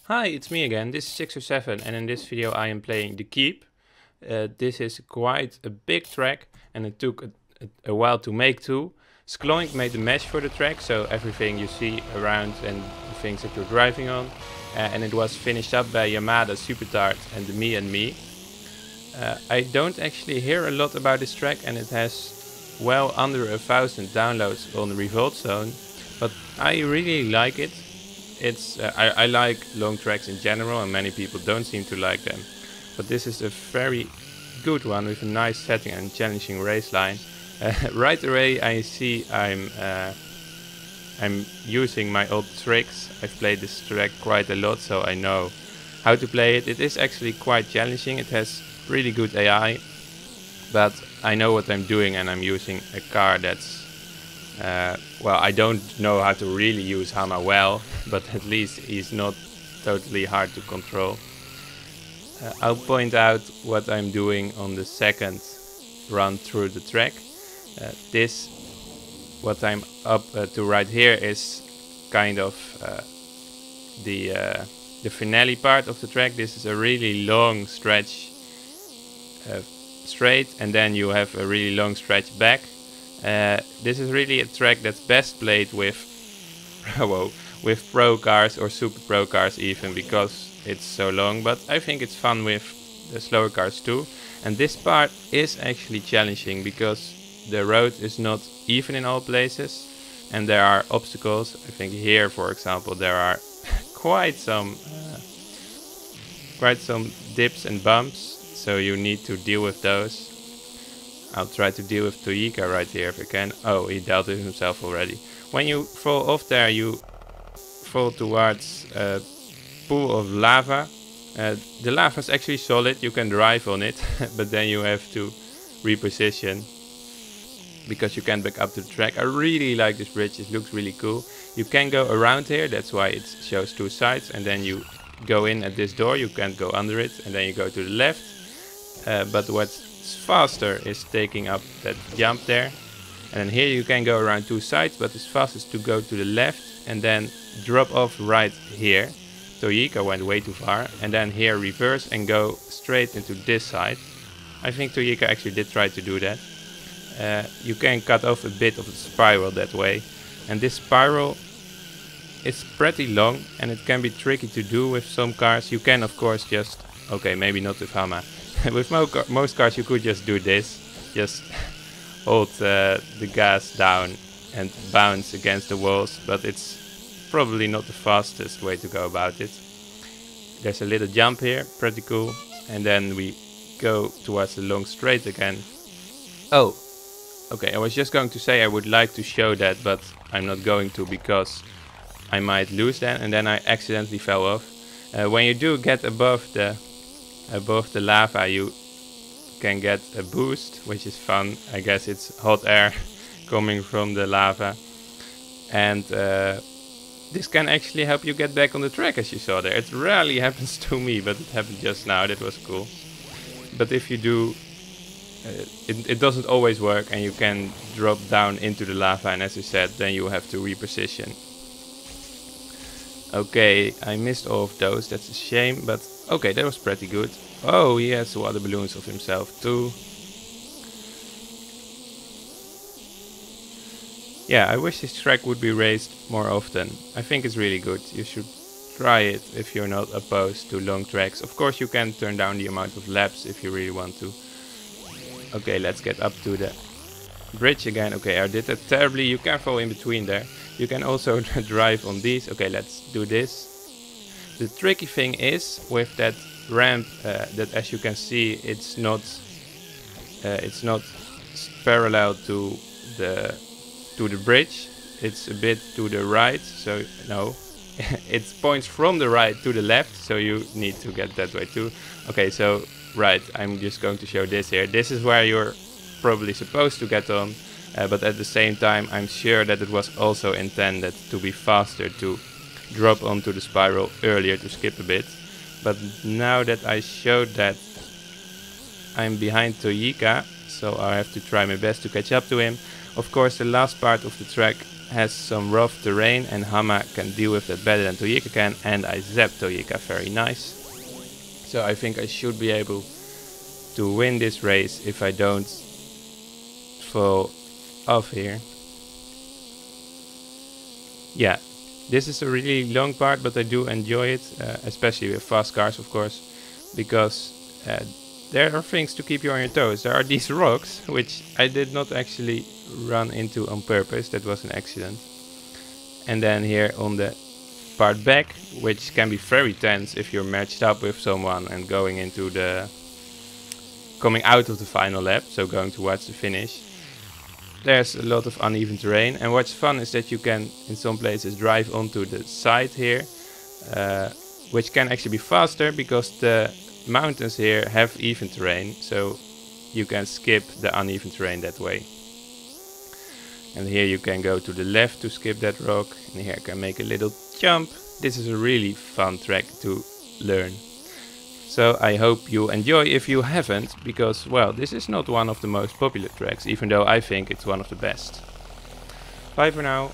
Hi, it's me again. This is 607 and in this video I am playing The Keep. This is quite a big track and it took a while to make too. Scloink made the mesh for the track, so everything you see around and the things that you're driving on. And it was finished up by Yamada, SuPeRTaRD and Me. I don't actually hear a lot about this track and it has well under 1,000 downloads on the Revolt zone. But I really like it. I like long tracks in general and many people don't seem to like them. But this is a very good one with a nice setting and challenging race line. Right away I see I'm using my old tricks. I've played this track quite a lot, so I know how to play it. It is actually quite challenging. It has really good AI, but I know what I'm doing and I'm using a car that's well, I don't know how to really use Hama well, but at least he's not totally hard to control. I'll point out what I'm doing on the second run through the track. What I'm up to right here is kind of the finale part of the track. This is a really long stretch straight, and then you have a really long stretch back. This is really a track that's best played with pro cars or super pro cars even, because it's so long, but I think it's fun with the slower cars too. And this part is actually challenging because the road is not even in all places and there are obstacles. I think here, for example, there are quite some dips and bumps, so you need to deal with those. I'll try to deal with Toyika right here if I can. Oh, he dealt with himself already. When you fall off there, you fall towards a pool of lava. The lava is actually solid, you can drive on it, but then you have to reposition because you can't back up to the track. I really like this bridge, it looks really cool. You can go around here, that's why it shows two sides, and then you go in at this door, you can't go under it, and then you go to the left. But what's faster is taking up that jump there, and then here you can go around two sides, but it's fastest to go to the left and then drop off right here. Toyika went way too far, and then here reverse and go straight into this side. I think Toyika actually did try to do that. You can cut off a bit of the spiral that way, and this spiral is pretty long and it can be tricky to do with some cars. You can of course just, okay, maybe not with Hama. With most cars you could just do this, just hold the gas down and bounce against the walls, but it's probably not the fastest way to go about it. There's a little jump here, pretty cool, and then we go towards the long straight again. Oh, okay, I was just going to say I would like to show that, but I'm not going to because I might lose that, and then I accidentally fell off. When you do get above the lava, you can get a boost, which is fun. I guess it's hot air coming from the lava, and this can actually help you get back on the track, as you saw there. It rarely happens to me, but it happened just now. That was cool. But if you do, it doesn't always work, and you can drop down into the lava, and as I said, then you have to reposition. Okay, I missed all of those, that's a shame, but okay, that was pretty good. Oh, he has water balloons of himself too. Yeah, I wish this track would be raced more often. I think it's really good. You should try it if you're not opposed to long tracks. Of course you can turn down the amount of laps if you really want to. Okay, let's get up to the bridge again. Okay, I did that terribly. You can fall in between there. You can also drive on these. Okay, let's do this. The tricky thing is with that ramp that, as you can see, it's not parallel to the bridge. It's a bit to the right, so no, it points from the right to the left, so you need to get that way too. Okay, so right, I'm just going to show this here. This is where you're probably supposed to get on, but at the same time I'm sure that it was also intended to be faster, to drop onto the spiral earlier, to skip a bit. But now that I showed that, I'm behind Toyika, so I have to try my best to catch up to him. Of course, the last part of the track has some rough terrain and Hama can deal with that better than Toyika can, and I zap Toyika, very nice. So I think I should be able to win this race if I don't fall off here. Yeah, this is a really long part, but I do enjoy it, especially with fast cars, of course, because there are things to keep you on your toes. There are these rocks, which I did not actually run into on purpose, that was an accident. And then here on the part back, which can be very tense if you're matched up with someone and coming out of the final lap, so going towards the finish. There's a lot of uneven terrain, and what's fun is that you can in some places drive onto the side here, which can actually be faster because the mountains here have even terrain, so you can skip the uneven terrain that way. And here you can go to the left to skip that rock, and here I can make a little jump. This is a really fun track to learn. So I hope you enjoy if you haven't, because, well, this is not one of the most popular tracks, even though I think it's one of the best. Bye for now.